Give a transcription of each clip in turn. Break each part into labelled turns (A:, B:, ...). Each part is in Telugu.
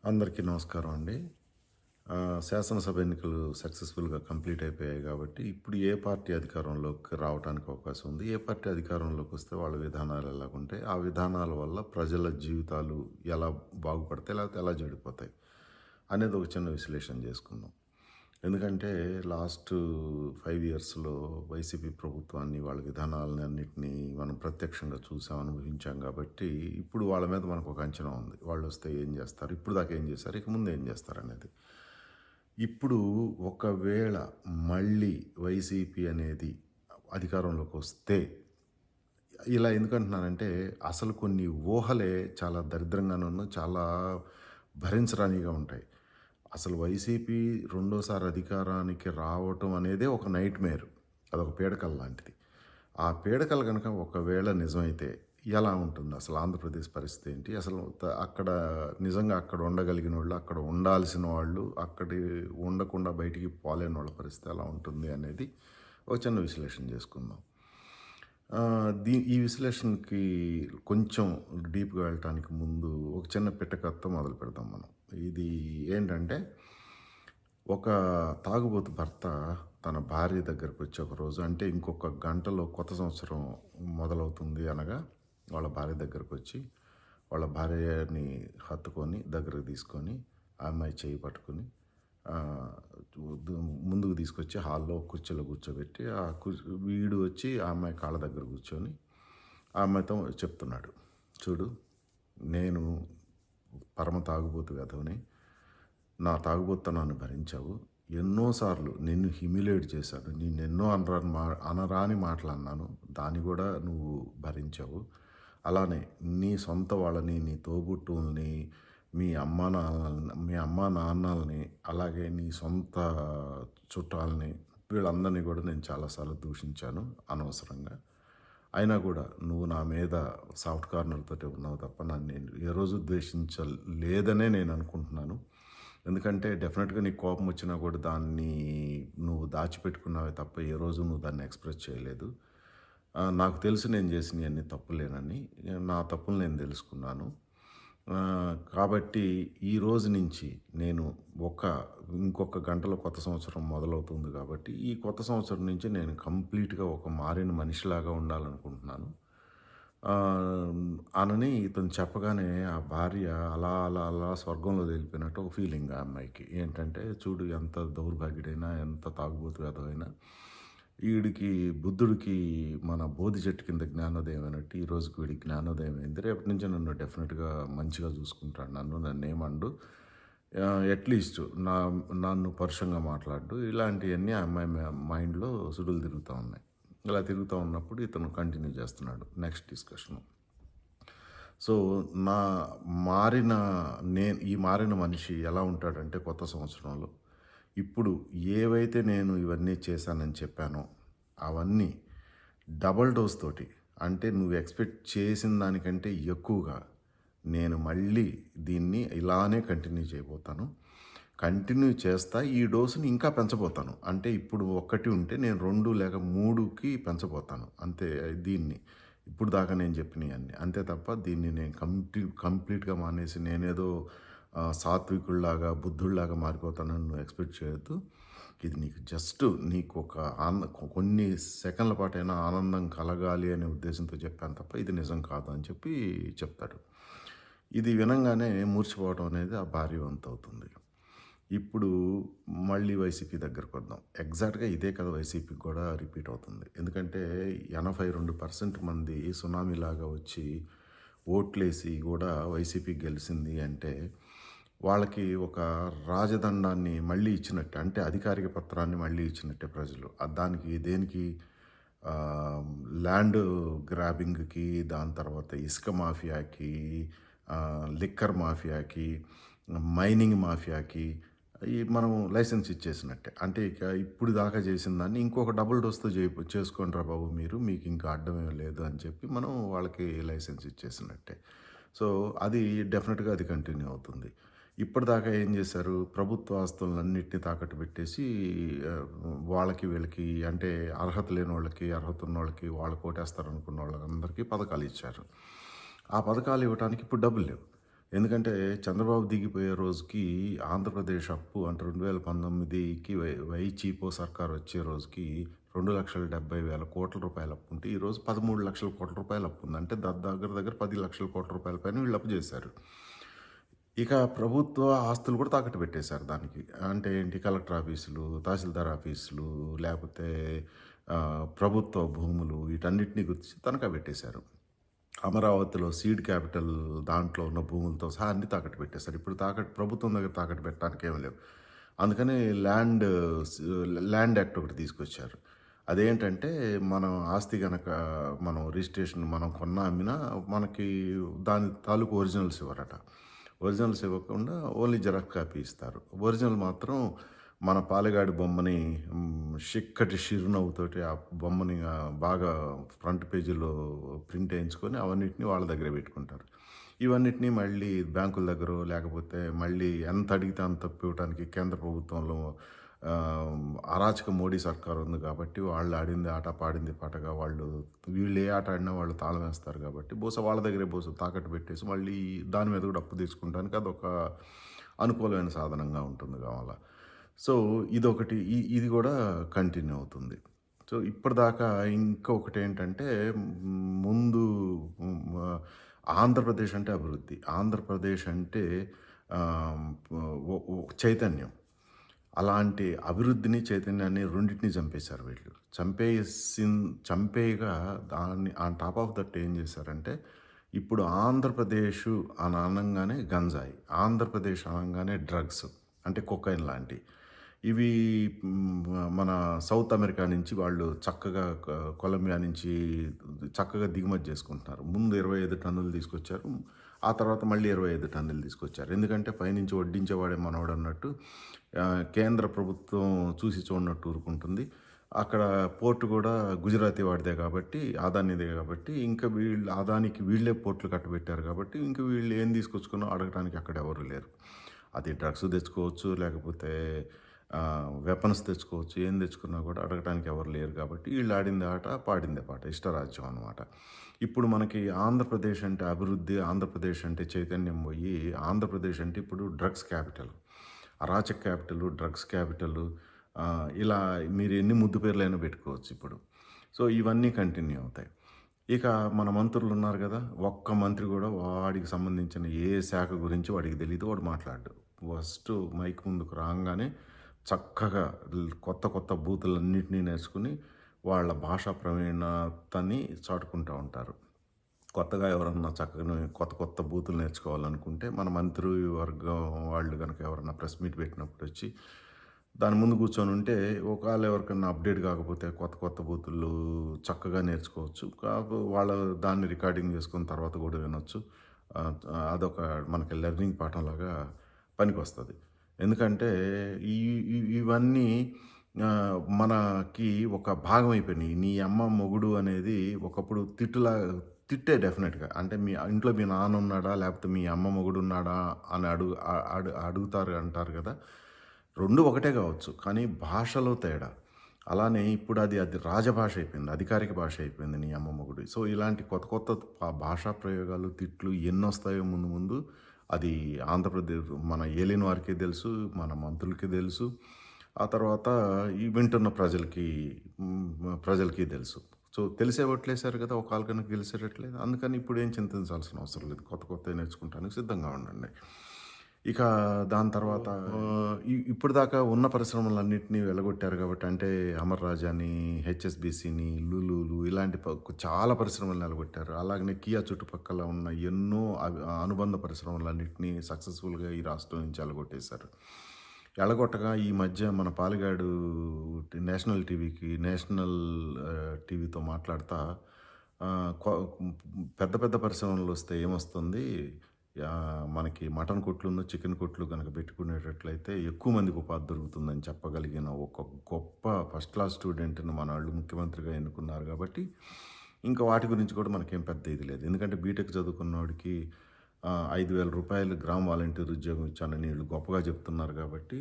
A: అందరికీ నమస్కారం అండి. శాసనసభ ఎన్నికలు సక్సెస్‌ఫుల్‌గా కంప్లీట్ అయిపోయాయి కాబట్టి, ఇప్పుడు ఏ పార్టీ అధికారంలోకి రావటానికి అవకాశం ఉంది? ఏ పార్టీ అధికారంలోకి వస్తే వాళ్ళ విధానాలు ఎలాగుంటాయి? ఆ విధానాల వల్ల ప్రజల జీవితాలు ఎలా బాగుపడతాయి? లేకపోతే ఎలా చెడిపోతాయి? అనేది ఒక చిన్న విశ్లేషణ చేసుకుందాం. ఎందుకంటే లాస్ట్ 5 ఇయర్స్‌లో వైసీపీ ప్రభుత్వాన్ని, వాళ్ళ విధానాలని అన్నిటినీ మనం ప్రత్యక్షంగా చూసాం, అనుభవించాం కాబట్టి, ఇప్పుడు వాళ్ళ మీద మనకు ఒక అంచనా ఉంది. వాళ్ళొస్తే ఏం చేస్తారు? ఇప్పుడు దాకా ఏం చేశారు? ఇక ముందు ఏం చేస్తారనేది. ఇప్పుడు ఒకవేళ మళ్ళీ వైసీపీ అనేది అధికారంలోకి వస్తే, ఇలా ఎందుకంటున్నానంటే, అసలు కొన్ని ఊహలే చాలా దరిద్రంగాను, చాలా భరించరానివిగా ఉంటాయి. అసలు వైసీపీ రెండోసారి అధికారానికి రావటం అనేదే ఒక నైట్‌మేర్. అదొక పీడకల లాంటిది. ఆ పీడకల గనక ఒకవేళ నిజమైతే ఎలా ఉంటుంది? అసలు ఆంధ్రప్రదేశ్ పరిస్థితి ఏంటి? అసలు అక్కడ నిజంగా అక్కడ ఉండగలిగినోళ్ళు, అక్కడ ఉండాల్సిన వాళ్ళు, అక్కడి ఉండకుండా బయటికి పోలేనోళ్ళ పరిస్థితి ఎలా ఉంటుంది అనేది ఒక చిన్న విశ్లేషణ చేసుకుందాం. ఈ విశ్లేషణకి కొంచెం డీప్‌గా వెళ్ళటానికి ముందు ఒక చిన్న పిట్టకథతో మొదలు పెడదాం మనం. ఇది ఏంటంటే, ఒక తాగుబోతు భర్త తన భార్య దగ్గరకొచ్చి ఒకరోజు, అంటే ఇంకొక గంటలో కొత్త సంవత్సరం మొదలవుతుంది అనగా, వాళ్ళ భార్య దగ్గరకొచ్చి, వాళ్ళ భార్యని హత్తుకొని దగ్గరకు తీసుకొని, ఆ అమ్మాయి చేయి పట్టుకొని ముందుకు తీసుకొచ్చి హాల్లో కుర్చీలో కూర్చోబెట్టి, వీడు వచ్చి ఆ అమ్మాయి కాళ్ళ దగ్గర కూర్చొని ఆ అమ్మాయితో చెప్తున్నాడు, చూడు, నేను పరమ తాగుబోతు వెధవని, నా తాగుబోతుతనాన్ని భరించావు, ఎన్నోసార్లు నిన్ను హ్యూమిలేట్ చేశాను, నిన్నెన్నో అనరాని మాటలు అన్నాను, దాన్ని కూడా నువ్వు భరించావు. అలానే నీ సొంత వాళ్ళని, నీ తోబుట్టువుల్ని, మీ అమ్మా నాన్నల్ని, అలాగే నీ సొంత చుట్టాలని, వీళ్ళందరినీ కూడా నేను చాలాసార్లు దూషించాను అనవసరంగా. అయినా కూడా నువ్వు నా మీద సాఫ్ట్ కార్నర్‌తోటే ఉన్నావు తప్ప నన్ను నేను ఏ రోజు ద్వేషించలేదనే నేను అనుకుంటున్నాను. ఎందుకంటే డెఫినెట్‌గా నీకు కోపం వచ్చినా కూడా దాన్ని నువ్వు దాచిపెట్టుకున్నావే తప్ప ఏ రోజు నువ్వు దాన్ని ఎక్స్‌ప్రెస్ చేయలేదు. నాకు తెలుసు నేను చేసినయన్నీ తప్పులేనని. నా తప్పులు నేను తెలుసుకున్నాను. కాబట్టి ఈ రోజు నుంచి నేను ఇంకొక గంటలో కొత్త సంవత్సరం మొదలవుతుంది కాబట్టి, ఈ కొత్త సంవత్సరం నుంచి నేను కంప్లీట్‌గా ఒక మారిన మనిషిలాగా ఉండాలనుకుంటున్నాను. అనని ఇతను చెప్పగానే ఆ భార్య అలా, అలా, అలా స్వర్గంలో తేలిపోయినట్టు ఒక ఫీలింగ్ ఆ అమ్మాయికి. ఏంటంటే, చూడు ఎంత దౌర్భాగ్యుడైనా, ఎంత తాగుబోతు వెధవైనా, ఈడికి బుద్ధుడికి మన బోధి చెట్టు కింద జ్ఞానోదయం అయినట్టు ఈ రోజుకి వీడికి జ్ఞానోదయం అయింది. రేపటి నుంచి నన్ను డెఫినెట్‌గా మంచిగా చూసుకుంటాడు, నన్నేమనడు. అట్‌లీస్ట్ నన్ను పరుషంగా మాట్లాడడు. ఇలాంటియన్నీ ఆ అమ్మాయి మైండ్‌లో సుడులు తిరుగుతా ఉన్నాయి. ఇలా తిరుగుతూ ఉన్నప్పుడు ఇతను కంటిన్యూ చేస్తున్నాడు నెక్స్ట్ డిస్కషను. సో, నా మారిన ఈ మారిన మనిషి ఎలా ఉంటాడంటే కొత్త సంవత్సరంలో, ఇప్పుడు ఏవైతే నేను ఇవన్నీ చేశానని చెప్పానో, అవన్నీ డబుల్ డోస్ తోటి, అంటే నువ్వు ఎక్స్‌పెక్ట్ చేసిన దానికంటే ఎక్కువగా నేను మళ్ళీ దీన్ని ఇలానే కంటిన్యూ చేయబోతాను. కంటిన్యూ చేస్తా, ఈ డోసుని ఇంకా పెంచబోతాను. అంటే ఇప్పుడు 1 ఉంటే నేను 2 లేక 3కి పెంచబోతాను. అంతే దీన్ని. ఇప్పుడు దాకా నేను చెప్పినయన్నీ. అంతే తప్ప దీన్ని నేను కంప్లీట్‌గా మానేసి నేనేదో సాత్వికుడిలాగా, బుద్ధుడిలాగా మారిపోతానని నువ్వు ఎక్స్‌పెక్ట్ చేయొద్దు. ఇది నీకు జస్ట్ నీకొక కొన్ని సెకన్ల పాటైనా ఆనందం కలగాలి అనే ఉద్దేశంతో చెప్పాను తప్ప ఇది నిజం కాదు అని చెప్పి చెప్తాడు. ఇది వినంగానే మూర్ఛిపోవడం అనేది ఆ భార్య వంతవుతుంది. ఇప్పుడు మళ్ళీ వైసీపీ దగ్గరకొద్దాం. ఎగ్జాక్ట్‌గా ఇదే కథ వైసీపీకి కూడా రిపీట్ అవుతుంది. ఎందుకంటే 82% మంది సునామీలాగా వచ్చి ఓట్లేసి కూడా వైసీపీ గెలిసింది అంటే, వాళ్ళకి ఒక రాజదండాన్ని మళ్ళీ ఇచ్చినట్టే. అంటే అధికారిక పత్రాన్ని మళ్ళీ ఇచ్చినట్టే ప్రజలు. దానికి దేనికి, ల్యాండ్ గ్రాబింగ్‌కి, దాని తర్వాత ఇసుక మాఫియాకి, లిక్కర్ మాఫియాకి, మైనింగ్ మాఫియాకి మనం లైసెన్స్ ఇచ్చేసినట్టే. అంటే ఇక ఇప్పుడు దాకా చేసిన దాన్ని ఇంకొక డబుల్ డోస్‌తో చేసుకోండిరా బాబు మీరు, మీకు ఇంకా అడ్డమేం లేదు అని చెప్పి మనం వాళ్ళకి లైసెన్స్ ఇచ్చేసినట్టే. సో, అది డెఫినెట్‌గా అది కంటిన్యూ అవుతుంది. ఇప్పటిదాకా ఏం చేశారు? ప్రభుత్వ ఆస్తులన్నిటిని తాకట్టు పెట్టేసి వాళ్ళకి వీళ్ళకి, అంటే అర్హత లేనోళ్ళకి, అర్హత ఉన్నోళ్ళకి, వాళ్ళు కోటేస్తారనుకున్న వాళ్ళందరికీ పథకాలు ఇచ్చారు. ఆ పథకాలు ఇవ్వటానికి ఇప్పుడు డబ్బులు లేవు. ఎందుకంటే చంద్రబాబు దిగిపోయే రోజుకి ఆంధ్రప్రదేశ్ అప్పు అంటే 2019కి చీపో సర్కార్ వచ్చే రోజుకి 2,70,000 కోట్ల రూపాయల అప్పు ఉంటే ఈరోజు 13,00,000 కోట్ల రూపాయల అప్పు ఉంది. అంటే దగ్గర దగ్గర 10,00,000 కోట్ల రూపాయల పైన వీళ్ళు అప్పు చేశారు. ఇక ప్రభుత్వ ఆస్తులు కూడా తాకట్టు పెట్టేశారు దానికి. అంటే ఏంటి, కలెక్టర్ ఆఫీసులు, తహసీల్దార్ ఆఫీసులు, లేకపోతే ప్రభుత్వ భూములు, వీటన్నిటిని గుర్తించి తనఖా పెట్టేశారు. అమరావతిలో సీడ్ క్యాపిటల్ దాంట్లో ఉన్న భూములతో సహా అన్ని తాకట్టు పెట్టేశారు. ఇప్పుడు ప్రభుత్వం దగ్గర తాకట్టు పెట్టడానికి ఏమీ లేవు. అందుకని ల్యాండ్ యాక్ట్ ఒకటి తీసుకొచ్చారు. అదేంటంటే మనం ఆస్తి కనుక మనం రిజిస్ట్రేషన్ మనం కొన్నా అమ్మినా మనకి దాని తాలూకు ఒరిజినల్స్ ఇవ్వరట. ఒరిజినల్స్ ఇవ్వకుండా ఓన్లీ జెరాక్స్ కాపీ ఇస్తారు. ఒరిజినల్ మాత్రం మన పాలెగాడి బొమ్మని చిక్కటి చిరునవ్వుతోటి ఆ బొమ్మని బాగా ఫ్రంట్ పేజీలో ప్రింట్ వేయించుకొని అవన్నిటిని వాళ్ళ దగ్గర పెట్టుకుంటారు. ఇవన్నిటిని మళ్ళీ బ్యాంకుల దగ్గర లేకపోతే మళ్ళీ ఎంత అడిగితే అంత ఇవ్వడానికి కేంద్ర ప్రభుత్వంలో అరాచక మోడీ సర్కార్ ఉంది కాబట్టి వాళ్ళు ఆడింది ఆట పాడింది పాటగా వీళ్ళు ఏ ఆట ఆడినా వాళ్ళు తాళం వేస్తారు కాబట్టి వాళ్ళ దగ్గరే తాకట్టు పెట్టేసి మళ్ళీ దాని మీద కూడా అప్పు తీసుకుంటానికి అదొక అనుకూలమైన సాధనంగా ఉంటుంది కావాలా. సో ఇదొకటి ఇది కూడా కంటిన్యూ అవుతుంది. సో ఇప్పటిదాకా ఇంకొకటి ఏంటంటే ముందు ఆంధ్రప్రదేశ్ అంటే అభివృద్ధి, ఆంధ్రప్రదేశ్ అంటే చైతన్యం. అలాంటి అభివృద్ధిని చైతన్యాన్ని రెండింటిని చంపేశారు వీళ్ళు. చంపేయగా దాన్ని ఆన్ టాప్ ఆఫ్ దట్ ఏం చేశారంటే ఇప్పుడు ఆంధ్రప్రదేశ్ అని అనగానే గంజాయి, ఆంధ్రప్రదేశ్ అనగానే డ్రగ్స్ అంటే కొకైన్ లాంటి ఇవి మన సౌత్ అమెరికా నుంచి వాళ్ళు చక్కగా కొలంబియా నుంచి చక్కగా దిగుమతి చేసుకుంటున్నారు. ముందు 25 టన్నులు తీసుకొచ్చారు, ఆ తర్వాత మళ్ళీ 25 టన్నులు తీసుకొచ్చారు. ఎందుకంటే పైనుంచి వడ్డించేవాడే మనవాడు అన్నట్టు కేంద్ర ప్రభుత్వం చూసి చూడనట్టు ఊరుకుంటుంది. అక్కడ పోర్టు కూడా గుజరాతీ వాడిదే కాబట్టి అదానిదే కాబట్టి ఇంకా అదానికి వీళ్ళే పోర్టులు కట్టబెట్టారు కాబట్టి ఇంకా వీళ్ళు ఏం తీసుకొచ్చుకున్నా అడగడానికి అక్కడ ఎవరు లేరు. అది డ్రగ్స్ తెచ్చుకోవచ్చు, లేకపోతే వెపన్స్ తెచ్చుకోవచ్చు, ఏం తెచ్చుకున్నా కూడా అడగడానికి ఎవరు లేరు కాబట్టి వీళ్ళు ఆడింది ఆట పాడిందే పాట, ఇష్టరాజ్యం అనమాట. ఇప్పుడు మనకి ఆంధ్రప్రదేశ్ అంటే అభివృద్ధి, ఆంధ్రప్రదేశ్ అంటే చైతన్యం పోయి ఆంధ్రప్రదేశ్ అంటే ఇప్పుడు డ్రగ్స్ క్యాపిటల్, అరాచక క్యాపిటల్, డ్రగ్స్ క్యాపిటల్, ఇలా మీరు ఎన్ని ముద్దు పేర్లైనా పెట్టుకోవచ్చు ఇప్పుడు. సో ఇవన్నీ కంటిన్యూ అవుతాయి. ఇక మన మంత్రులు ఉన్నారు కదా, ఒక్క మంత్రి కూడా వాడికి సంబంధించిన ఏ శాఖ గురించి వాడికి తెలియదు, వాడు మాట్లాడు. ఫస్ట్ మైక్ ముందుకు రాగానే చక్కగా కొత్త కొత్త బూతులన్నింటినీ నేర్చుకుని వాళ్ళ భాషా ప్రవీణతని చాటుకుంటూ ఉంటారు. కొత్తగా ఎవరన్నా చక్కగా కొత్త కొత్త బూతులు నేర్చుకోవాలనుకుంటే మన మంత్రి వర్గం వాళ్ళు కనుక ఎవరన్నా ప్రెస్ మీట్ పెట్టినప్పుడు వచ్చి దాని ముందు కూర్చొని ఉంటే ఒకవేళ ఎవరికన్నా అప్డేట్ కాకపోతే కొత్త కొత్త బూతులు చక్కగా నేర్చుకోవచ్చు. వాళ్ళ దాన్ని రికార్డింగ్ చేసుకున్న తర్వాత కూడా వినొచ్చు. అదొక మనకి లెర్నింగ్ పాఠంలాగా పనికి వస్తుంది. ఎందుకంటే ఇవన్నీ మనకి ఒక భాగం అయిపోయినాయి. నీ అమ్మ మొగుడు అనేది ఒకప్పుడు తిట్టే డెఫినెట్గా. అంటే మీ ఇంట్లో మీ నాన్న ఉన్నాడా లేకపోతే మీ అమ్మ మొగుడు ఉన్నాడా అని అడుగుతారు అంటారు కదా. రెండు ఒకటే కావచ్చు, కానీ భాషలో తేడా. అలానే ఇప్పుడు అది రాజభాష అయిపోయింది, అధికారిక భాష అయిపోయింది నీ అమ్మ మొగుడు. సో ఇలాంటి కొత్త కొత్త భాషా ప్రయోగాలు, తిట్లు ఎన్ని వస్తాయో ముందు ముందు అది ఆంధ్రప్రదేశ్ మన ఏలిన వారికి తెలుసు, మన మంత్రులకి తెలుసు, ఆ తర్వాత ఈ వింటున్న ప్రజలకి తెలుసు. సో తెలిసేవట్లేసారు కదా, ఒక కనుక గెలిచేటట్లేదు. అందుకని ఇప్పుడు ఏం చింతించాల్సిన అవసరం లేదు, కొత్త కొత్త నేర్చుకుంటానికి సిద్ధంగా ఉండండి. ఇక దాని తర్వాత ఇప్పుడు దాకా ఉన్న పరిశ్రమలన్నింటినీ వెలగొట్టారు కాబట్టి, అంటే అమర్ రాజాని, హెచ్ఎస్బిసిని, లులులు ఇలాంటి చాలా పరిశ్రమలు నిలగొట్టారు. అలాగనే కియా చుట్టుపక్కల ఉన్న ఎన్నో అనుబంధ పరిశ్రమలన్నింటినీ సక్సెస్ఫుల్గా ఈ రాష్ట్రం నుంచి ఎలగొట్టేశారు. ఎలగొట్టగా ఈ మధ్య మన పాలెగాడు నేషనల్ టీవీతో మాట్లాడుతా పెద్ద పెద్ద పరిశ్రమలు వస్తే ఏమొస్తుంది, మనకి మటన్ కొట్లు, చికెన్ కొట్లు కనుక పెట్టుకునేటట్లయితే ఎక్కువ మందికి ఉపాధి దొరుకుతుందని చెప్పగలిగిన ఒక గొప్ప ఫస్ట్ క్లాస్ స్టూడెంట్ని మన వాళ్ళు ముఖ్యమంత్రిగా ఎన్నుకున్నారు కాబట్టి ఇంకా వాటి గురించి కూడా మనకేం పెద్ద ఇది లేదు. ఎందుకంటే బీటెక్ చదువుకున్నవాడికి 5,000 రూపాయలు గ్రామ వాలంటీర్ ఉద్యోగం ఇచ్చానని వీళ్ళు గొప్పగా చెప్తున్నారు కాబట్టి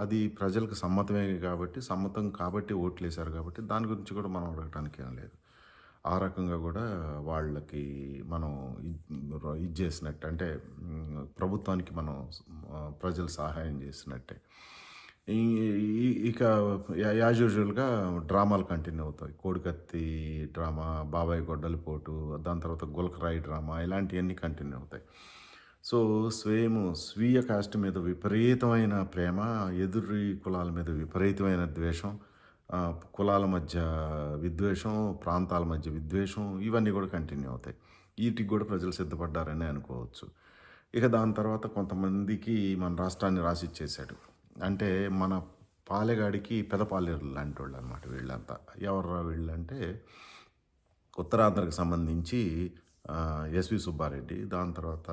A: అది ప్రజలకు సమ్మతం కాబట్టి ఓట్లు వేశారు కాబట్టి దాని గురించి కూడా మనం అడగటానికి ఏం లేదు. ఆ రకంగా కూడా వాళ్ళకి మనం ఇది చేసినట్టు అంటే ప్రభుత్వానికి మనం ప్రజలు సహాయం చేసినట్టే. ఇక యాజ్ యూజువల్గా డ్రామాలు కంటిన్యూ అవుతాయి. కోడికత్తి డ్రామా, బాబాయ్ గొడ్డలిపోటు, దాని తర్వాత గులకరాయి డ్రామా ఇలాంటివన్నీ కంటిన్యూ అవుతాయి. సో స్వీయ కాస్ట్ మీద విపరీతమైన ప్రేమ, ఎదురి కులాల మీద విపరీతమైన ద్వేషం, కులాల మధ్య విద్వేషం, ప్రాంతాల మధ్య విద్వేషం ఇవన్నీ కూడా కంటిన్యూ అవుతాయి. వీటికి కూడా ప్రజలు సిద్ధపడ్డారని అనుకోవచ్చు. ఇక దాని తర్వాత కొంతమందికి మన రాష్ట్రాన్ని రాసిచ్చేశాడు. అంటే మన పాలెగాడికి పెదపాలేరు లాంటి వాళ్ళు అనమాట వీళ్ళంతా. ఎవర్రా వీళ్ళంటే ఉత్తరాంధ్రకు సంబంధించి ఎస్వి సుబ్బారెడ్డి, దాని తర్వాత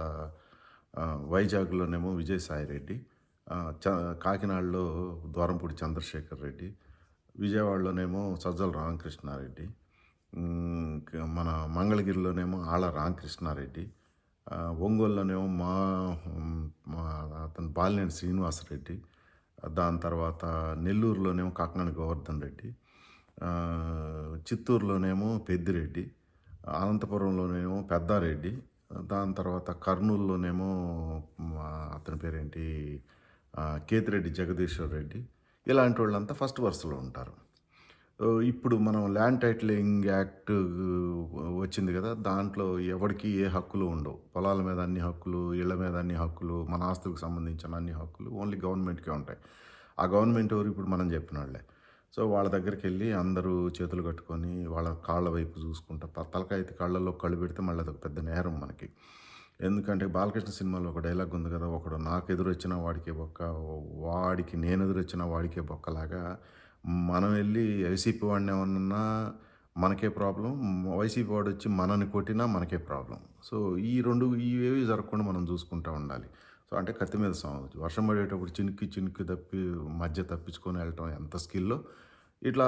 A: వైజాగ్లోనేమో విజయసాయిరెడ్డి, కాకినాడలో ద్వారంపూడి చంద్రశేఖర్ రెడ్డి, విజయవాడలోనేమో సజ్జల రామకృష్ణారెడ్డి, మన మంగళగిరిలోనేమో ఆళ్ళ రామకృష్ణారెడ్డి, ఒంగోలులోనేమో అతను బాలినేని శ్రీనివాసరెడ్డి, దాని తర్వాత నెల్లూరులోనేమో కాకినాడ గోవర్ధన్ రెడ్డి, చిత్తూరులోనేమో పెద్దిరెడ్డి, అనంతపురంలోనేమో పెద్దారెడ్డి, దాని తర్వాత కర్నూలులోనేమో అతని పేరేంటి కేతిరెడ్డి జగదీశ్వర్ రెడ్డి, ఇలాంటి వాళ్ళంతా ఫస్ట్ వరుసలో ఉంటారు. ఇప్పుడు మనం ల్యాండ్ టైటిలింగ్ యాక్ట్ వచ్చింది కదా, దాంట్లో ఎవరికి ఏ హక్కులు ఉండవు. పొలాల మీద అన్ని హక్కులు, ఇళ్ల మీద అన్ని హక్కులు, మన ఆస్తులకు సంబంధించిన అన్ని హక్కులు ఓన్లీ గవర్నమెంట్కే ఉంటాయి. ఆ గవర్నమెంట్ ఎవరు? ఇప్పుడు మనం చెప్పిన వాళ్ళే. సో వాళ్ళ దగ్గరికి వెళ్ళి అందరూ చేతులు కట్టుకొని వాళ్ళ కాళ్ళ వైపు చూసుకుంటా, తలకాయ కాళ్ళల్లో కళ్ళు పెడితే మళ్ళీ అదొక పెద్ద నేరం మనకి. ఎందుకంటే బాలకృష్ణ సినిమాలో ఒక డైలాగ్ ఉంది కదా, ఒకడు నాకు ఎదురొచ్చినా వాడికే బొక్క, వాడికి నేను ఎదురొచ్చినా వాడికే బొక్కలాగా మనం వెళ్ళి వైసీపీ వాడిని ఏమన్నా మనకే ప్రాబ్లం, వైసీపీ వాడు వచ్చి మనని కొట్టినా మనకే ప్రాబ్లం. సో ఇవేవి జరగకుండా మనం చూసుకుంటూ ఉండాలి. సో అంటే కత్తి మీద సాగు. వర్షం పడేటప్పుడు చినుక్కి మధ్య తప్పించుకొని వెళ్ళటం ఎంత స్కిల్లో, ఇట్లా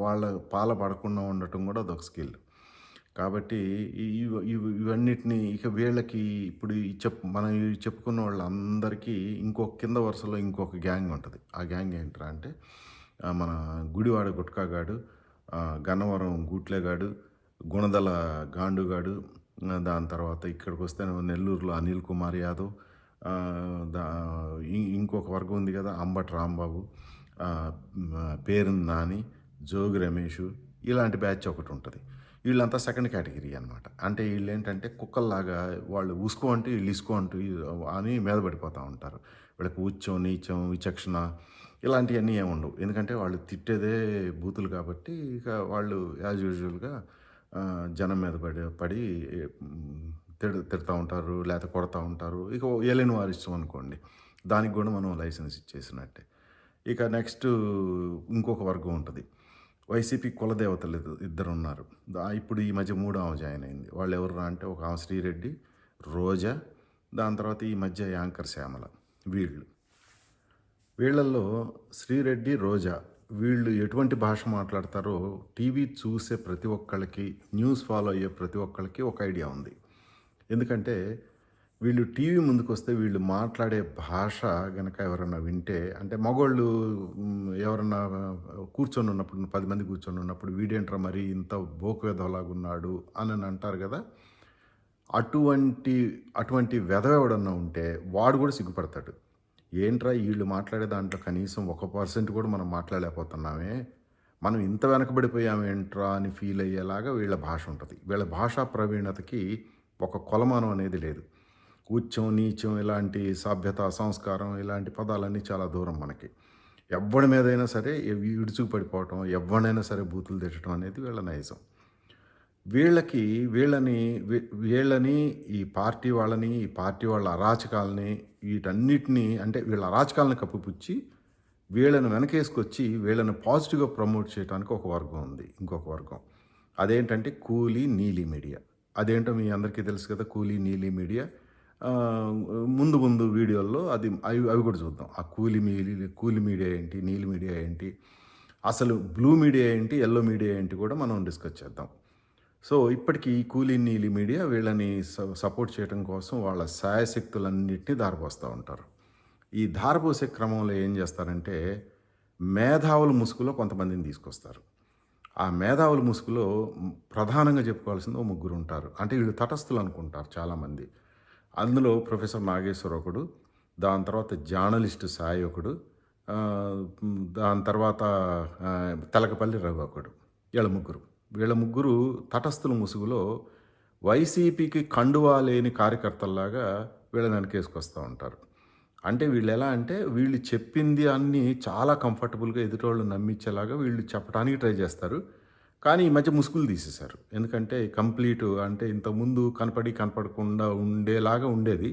A: వాళ్ళ పాల పడకుండా ఉండటం కూడా అదొక స్కిల్. కాబట్టి ఇవన్నిటిని ఇక వీళ్ళకి ఇప్పుడు మనం చెప్పుకున్న వాళ్ళందరికీ ఇంకొక కింద వరుసలో ఇంకొక గ్యాంగ్ ఉంటుంది. ఆ గ్యాంగ్ ఏంట్రా అంటే మన గుడివాడ గుట్కాగాడు, గన్నవరం గూట్లేగాడు, గుణదల గాండుగాడు, దాని తర్వాత ఇక్కడికి వస్తే నెల్లూరులో అనిల్ కుమార్ యాదవ్, ఇంకొక వర్గం ఉంది కదా అంబటి రాంబాబు, పేరు నాని, జోగి రమేష్, ఇలాంటి బ్యాచ్ ఒకటి ఉంటుంది. వీళ్ళంతా సెకండ్ కేటగిరీ అనమాట. అంటే వీళ్ళు ఏంటంటే కుక్కల్లాగా వాళ్ళు ఉసుకో అంటే వీళ్ళు ఇసుకో అంటూ అని మీద పడిపోతూ ఉంటారు. వీళ్ళకి ఉచ్చం, నీచం, విచక్షణ ఇలాంటివన్నీ ఏమి ఉండవు. ఎందుకంటే వాళ్ళు తిట్టేదే బూతులు కాబట్టి ఇక వాళ్ళు యాజ్ యూజువల్గా జనం మీద పడి తిడుతూ ఉంటారు, లేకపోతే కొడతా ఉంటారు. ఇక ఏలేని వారి ఇష్టం అనుకోండి, దానికి కూడా మనం లైసెన్స్ ఇచ్చేసినట్టే. ఇక నెక్స్ట్ ఇంకొక వర్గం ఉంటుంది. వైసీపీ కులదేవతలు ఇద్దరు ఉన్నారు. ఇప్పుడు ఈ మధ్య 3వ ఆమె జాయిన్ అయింది. వాళ్ళు ఎవరు అంటే ఒక ఆమె శ్రీరెడ్డి, రోజా, దాని తర్వాత ఈ మధ్య యాంకర్ శ్యామల. వీళ్ళల్లో శ్రీరెడ్డి, రోజా వీళ్ళు ఎటువంటి భాష మాట్లాడతారో టీవీ చూసే ప్రతి ఒక్కళ్ళకి, న్యూస్ ఫాలో అయ్యే ప్రతి ఒక్కళ్ళకి ఒక ఐడియా ఉంది. ఎందుకంటే వీళ్ళు టీవీ ముందుకు వస్తే వీళ్ళు మాట్లాడే భాష కనుక ఎవరన్నా వింటే, అంటే మగవాళ్ళు ఎవరన్నా కూర్చొని ఉన్నప్పుడు 10 మంది కూర్చొని ఉన్నప్పుడు వీడేంట్రా మరి ఇంత బోకువెదవలాగున్నాడు అని అంటారు కదా, అటువంటి వెధవ ఎవడన్నా ఉంటే వాడు కూడా సిగ్గుపడతాడు. ఏంట్రా వీళ్ళు మాట్లాడే దాంట్లో కనీసం 1% కూడా మనం మాట్లాడలేకపోతున్నామే, మనం ఇంత వెనకబడిపోయామేంట్రా అని ఫీల్ అయ్యేలాగా వీళ్ళ భాష ఉంటుంది. వీళ్ళ భాషా ప్రవీణతకి ఒక కొలమానం అనేది లేదు. ఉచ్చం, నీచం ఇలాంటి సభ్యత, సంస్కారం ఇలాంటి పదాలన్నీ చాలా దూరం మనకి. ఎవడి మీదైనా సరే ఇడుచుకు పడిపోవటం, ఎవరినైనా సరే బూతులు తిట్టడం అనేది వీళ్ళ నైజం. వీళ్ళని ఈ పార్టీ వాళ్ళ అరాచకాలని వీటన్నిటినీ, అంటే వీళ్ళ అరాచకాలను కప్పిపుచ్చి వీళ్ళని వెనకేసుకొచ్చి వీళ్ళని పాజిటివ్గా ప్రమోట్ చేయడానికి ఒక వర్గం ఉంది. ఇంకొక వర్గం అదేంటంటే కూలీ నీలి మీడియా. అదేంటో మీ అందరికీ తెలుసు కదా, కూలీ నీలి మీడియా. ముందు వీడియోల్లో అవి కూడా చూద్దాం. ఆ కూలీ మీడియా ఏంటి, నీలి మీడియా ఏంటి, అసలు బ్లూ మీడియా ఏంటి, ఎల్లో మీడియా ఏంటి కూడా మనం డిస్కస్ చేద్దాం. సో ఇప్పటికీ కూలీ నీలి మీడియా వీళ్ళని సపోర్ట్ చేయడం కోసం వాళ్ళ శాయశక్తులన్నింటినీ ధారపోస్తూ ఉంటారు. ఈ ధారపోసే క్రమంలో ఏం చేస్తారంటే మేధావుల ముసుగులో కొంతమందిని తీసుకొస్తారు. ఆ మేధావుల ముసుగులో ప్రధానంగా చెప్పుకోవాల్సింది ఓ ముగ్గురు ఉంటారు. అంటే వీళ్ళు తటస్థులు అనుకుంటారు చాలామంది. అందులో ప్రొఫెసర్ నాగేశ్వర్ ఒకడు, దాని తర్వాత జర్నలిస్ట్ సాయి ఒకడు, దాని తర్వాత తెలకపల్లి రవి ఒకడు. వీళ్ళ ముగ్గురు. వీళ్ళ ముగ్గురు తటస్థుల ముసుగులో వైసీపీకి కండువా లేని కార్యకర్తల్లాగా వీళ్ళని వెనకేసుకొస్తా ఉంటారు. అంటే వీళ్ళెలా అంటే వీళ్ళు చెప్పింది అన్నీ చాలా కంఫర్టబుల్‌గా ఎదుటోళ్ళని నమ్మించేలాగా వీళ్ళు చెప్పడానికి ట్రై చేస్తారు. కానీ ఈ మధ్య ముసుగులు తీసేశారు. ఎందుకంటే కంప్లీటు అంటే ఇంతకుముందు కనపడి కనపడకుండా ఉండేలాగా ఉండేది.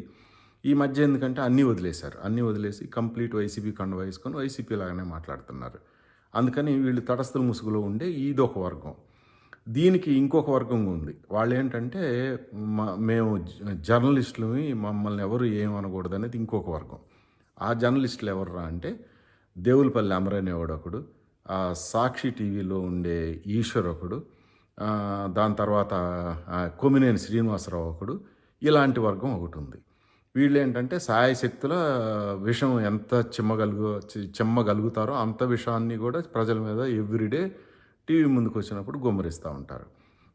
A: ఈ మధ్య ఎందుకంటే అన్నీ వదిలేశారు. అన్నీ వదిలేసి కంప్లీట్ వైసీపీ కండువా వేసుకొని వైసీపీ లాగానే మాట్లాడుతున్నారు. అందుకని వీళ్ళు తటస్థుల ముసుగులో ఉండే ఇదొక వర్గం. దీనికి ఇంకొక వర్గం ఉంది. వాళ్ళేంటంటే మేము జర్నలిస్టులమి మమ్మల్ని ఎవరు ఏమనకూడదనేది ఇంకొక వర్గం. ఆ జర్నలిస్టులు ఎవర్రా అంటే దేవులపల్లి అమర్ అనేవాడు ఒకడు, సాక్షి టీవీలో ఉండే ఈశ్వర్ ఒకడు, దాని తర్వాత కొమ్మినేని శ్రీనివాసరావు ఒకడు, ఇలాంటి వర్గం ఒకటి ఉంది. వీళ్ళేంటంటే శాయశక్తుల విషం ఎంత చిమ్మగలుగుతారో అంత విషాన్ని కూడా ప్రజల మీద ఎవ్రీడే టీవీ ముందుకు వచ్చినప్పుడు గుమ్మరిస్తూ ఉంటారు.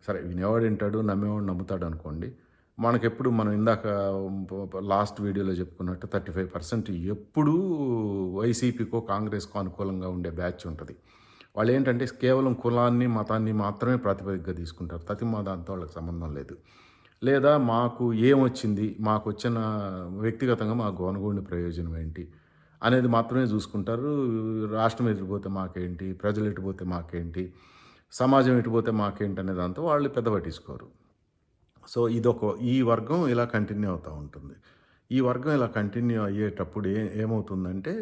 A: సరే వినేవాడు వింటాడు, నమ్మేవాడు నమ్ముతాడు అనుకోండి. మనకెప్పుడు మనం ఇందాక లాస్ట్ వీడియోలో చెప్పుకున్నట్టు 35% ఎప్పుడూ వైసీపీకో కాంగ్రెస్కో అనుకూలంగా ఉండే బ్యాచ్ ఉంటుంది. వాళ్ళు ఏంటంటే కేవలం కులాన్ని మతాన్ని మాత్రమే ప్రాతిపదికగా తీసుకుంటారు. దాంతో వాళ్ళకి సంబంధం లేదు. లేదా మాకు ఏమొచ్చింది, మాకు వచ్చిన వ్యక్తిగతంగా మాకు గొనగోడిన ప్రయోజనం ఏంటి అనేది మాత్రమే చూసుకుంటారు. రాష్ట్రం ఎటుపోతే మాకేంటి, ప్రజలు ఎటుపోతే మాకేంటి, సమాజం ఎటుపోతే మాకేంటి అనే దాంతో వాళ్ళు పెద్ద పట్టించుకోరు. సో ఈ వర్గం ఇలా కంటిన్యూ అవుతూ ఉంటుంది. ఈ వర్గం ఇలా కంటిన్యూ అయ్యేటప్పుడు ఏమవుతుందంటే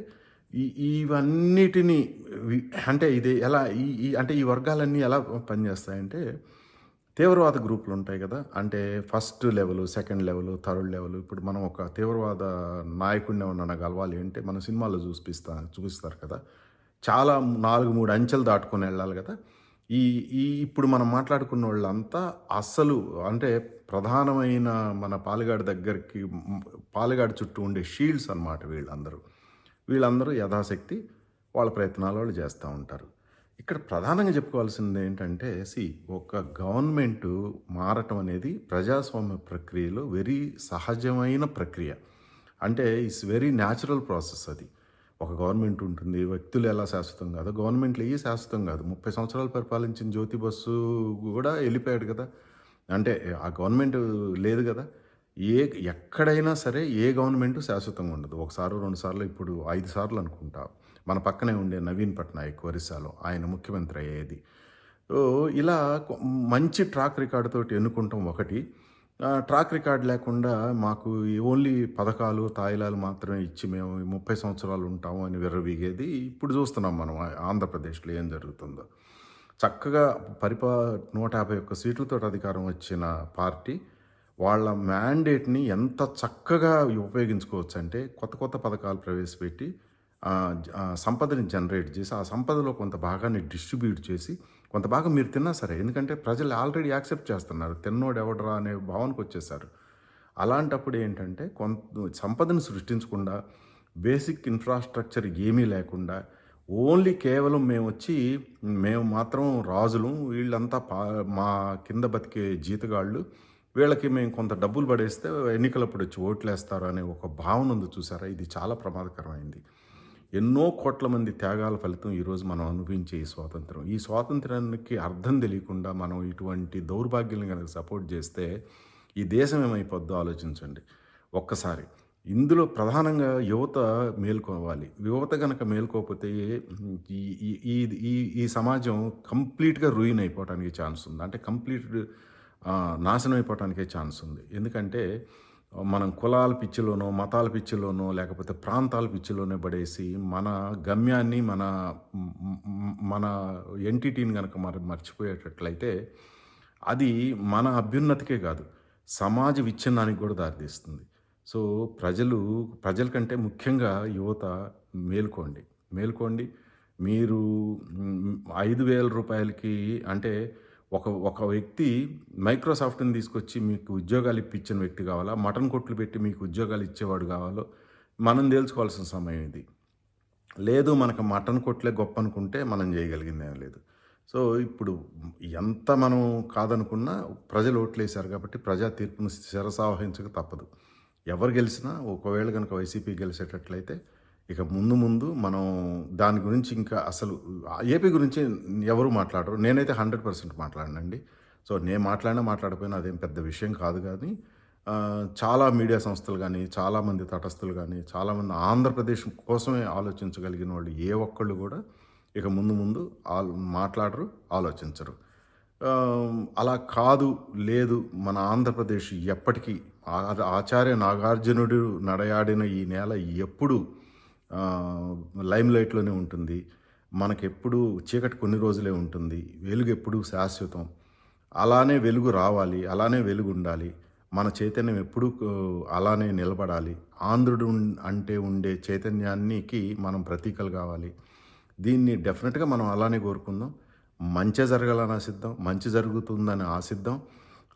A: ఇవన్నిటినీ అంటే ఇది ఎలా అంటే ఈ వర్గాలన్నీ ఎలా పనిచేస్తాయంటే తీవ్రవాద గ్రూపులు ఉంటాయి కదా, అంటే first level, second level, third level. ఇప్పుడు మనం ఒక తీవ్రవాద నాయకుడిని ఉన్న గలవాలి అంటే మన సినిమాల్లో చూపిస్తారు కదా, చాలా 4-3 అంచెలు దాటుకొని వెళ్ళాలి కదా. ఈ ఈ ఇప్పుడు మనం మాట్లాడుకున్న వాళ్ళంతా అస్సలు అంటే ప్రధానమైన మన పాలెగాడి చుట్టూ ఉండే షీల్డ్స్ అన్నమాట వీళ్ళందరూ యథాశక్తి వాళ్ళ ప్రయత్నాలు వాళ్ళు చేస్తూ ఉంటారు. ఇక్కడ ప్రధానంగా చెప్పుకోవాల్సింది ఏంటంటే ఒక గవర్నమెంటు మారటం అనేది ప్రజాస్వామ్య ప్రక్రియలో వెరీ సహజమైన ప్రక్రియ. అంటే ఇట్స్ వెరీ న్యాచురల్ ప్రాసెస్ అది. ఒక గవర్నమెంట్ ఉంటుంది, వ్యక్తులు ఎలా శాశ్వతం కాదు, గవర్నమెంట్లు ఏ శాశ్వతం కాదు. 30 సంవత్సరాలు పరిపాలించిన జ్యోతి బస్సు కూడా వెళ్ళిపోయాడు కదా, అంటే ఆ గవర్నమెంట్ లేదు కదా. ఎక్కడైనా సరే ఏ గవర్నమెంటు శాశ్వతంగా ఉండదు. ఒకసారి 2 సార్లు, ఇప్పుడు 5 సార్లు అనుకుంటా మన పక్కనే ఉండే నవీన్ పట్నాయక్ ఒరిస్సాలో ఆయన ముఖ్యమంత్రి అయ్యేది. సో ఇలా మంచి ట్రాక్ రికార్డు తోటి ఎన్నుకుంటాం ఒకటి. ట్రాక్ రికార్డ్ లేకుండా మాకు ఓన్లీ పథకాలు తాయిలాలు మాత్రమే ఇచ్చి మేము 30 సంవత్సరాలు ఉంటాము అని విర్రవీగేది ఇప్పుడు చూస్తున్నాం మనం ఆంధ్రప్రదేశ్లో ఏం జరుగుతుందో. చక్కగా 151 సీట్లతో అధికారం వచ్చిన పార్టీ వాళ్ళ మ్యాండేట్ని ఎంత చక్కగా ఉపయోగించుకోవచ్చు అంటే కొత్త పథకాలు ప్రవేశపెట్టి సంపదని జనరేట్ చేసి ఆ సంపదలో కొంత భాగాన్ని డిస్ట్రిబ్యూట్ చేసి కొంత భాగం మీరు తిన్నా సరే, ఎందుకంటే ప్రజలు ఆల్రెడీ యాక్సెప్ట్ చేస్తున్నారు, తిన్నోడు ఎవడరా అనే భావనకు వచ్చేసారు. అలాంటప్పుడు ఏంటంటే సంపదను సృష్టించకుండా బేసిక్ ఇన్ఫ్రాస్ట్రక్చర్ ఏమీ లేకుండా ఓన్లీ కేవలం మేము మాత్రం రాజులు, వీళ్ళంతా మా కింద బతికే జీతగాళ్ళు, వీళ్ళకి మేము కొంత డబ్బులు పడేస్తే ఎన్నికలప్పుడు వచ్చి ఓట్లేస్తారు అనే ఒక భావన ఉంది చూసారా, ఇది చాలా ప్రమాదకరమైంది. ఎన్నో కోట్ల మంది త్యాగాల ఫలితం ఈరోజు మనం అనుభవించే ఈ స్వాతంత్రానికి అర్థం తెలియకుండా మనం ఇటువంటి దౌర్భాగ్యాలను కనుక సపోర్ట్ చేస్తే ఈ దేశం ఏమైపోద్దో ఆలోచించండి ఒక్కసారి. ఇందులో ప్రధానంగా యువత మేల్కోవాలి. యువత కనుక మేల్కోకపోతే ఈ సమాజం కంప్లీట్గా రూయిన్ అయిపోవడానికి ఛాన్స్ ఉంది. అంటే కంప్లీట్ నాశనం అయిపోవటానికే ఛాన్స్ ఉంది. ఎందుకంటే మనం కులాల పిచ్చిలోనో, మతాల పిచ్చిలోనో, లేకపోతే ప్రాంతాల పిచ్చిలోనే పడేసి మన గమ్యాన్ని, మన ఎంటిటీని కనుక మర్చిపోయేటట్లయితే అది మన అభ్యున్నతికే కాదు, సమాజ విచ్ఛిన్నానికి కూడా దారితీస్తుంది. సో ప్రజల కంటే ముఖ్యంగా యువత మేల్కోండి. మీరు 5,000 రూపాయలకి అంటే ఒక వ్యక్తి మైక్రోసాఫ్ట్ని తీసుకొచ్చి మీకు ఉద్యోగాలు ఇప్పించిన వ్యక్తి కావాలా, మటన్ కొట్లు పెట్టి మీకు ఉద్యోగాలు ఇచ్చేవాడు కావాలో మనం తేల్చుకోవాల్సిన సమయం ఇది. లేదు మనకు మటన్ కొట్లే గొప్ప అనుకుంటే మనం చేయగలిగింది ఏం లేదు. సో, ఇప్పుడు ఎంత మనం కాదనుకున్నా ప్రజలు ఓట్లేశారు కాబట్టి ప్రజా తీర్పును శిరసావహించక తప్పదు. ఎవరు గెలిసినా ఒకవేళ గనుక వైసీపీ గెలిచేటట్లయితే ఇక ముందు ముందు మనం దాని గురించి ఇంకా అసలు ఏపీ గురించి ఎవరు మాట్లాడరు. నేనైతే 100% మాట్లాడనండి. సో, నేను మాట్లాడినా మాట్లాడకపోయినా అదేం పెద్ద విషయం కాదు గానీ చాలా మీడియా సంస్థలు గానీ, చాలామంది తటస్థులు గానీ, చాలామంది ఆంధ్రప్రదేశ్ కోసమే ఆలోచించగలిగిన వాళ్ళు ఏ ఒక్కళ్ళు గూడా ఇక ముందు ముందు మాట్లాడరు, ఆలోచించరు. అలా కాదు, లేదు మన ఆంధ్రప్రదేశ్ ఎప్పటికీ ఆచార్య నాగార్జునుడు నడయాడిన ఈ నేల ఎప్పుడు లైమ్‌లైట్‌లోనే ఉంటుంది. మనకెప్పుడు చీకటి కొన్ని రోజులే ఉంటుంది. వెలుగు ఎప్పుడూ శాశ్వతం. అలానే వెలుగు రావాలి. అలానే వెలుగుండాలి. మన చైతన్యం ఎప్పుడూ అలానే నిలబడాలి. ఆంధ్రుడు అంటే ఉండే చైతన్యానికి మనం ప్రతీకలు కావాలి. దీన్ని డెఫినెట్‌గా మనం అలానే కోరుకుందాం. మంచే జరగాలని ఆశిద్దాం. మంచి జరుగుతుందని ఆశిద్దాం.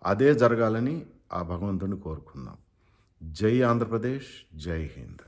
A: అదే జరగాలని ఆ భగవంతుడిని కోరుకుందాం. జై ఆంధ్రప్రదేశ్! జై హింద్!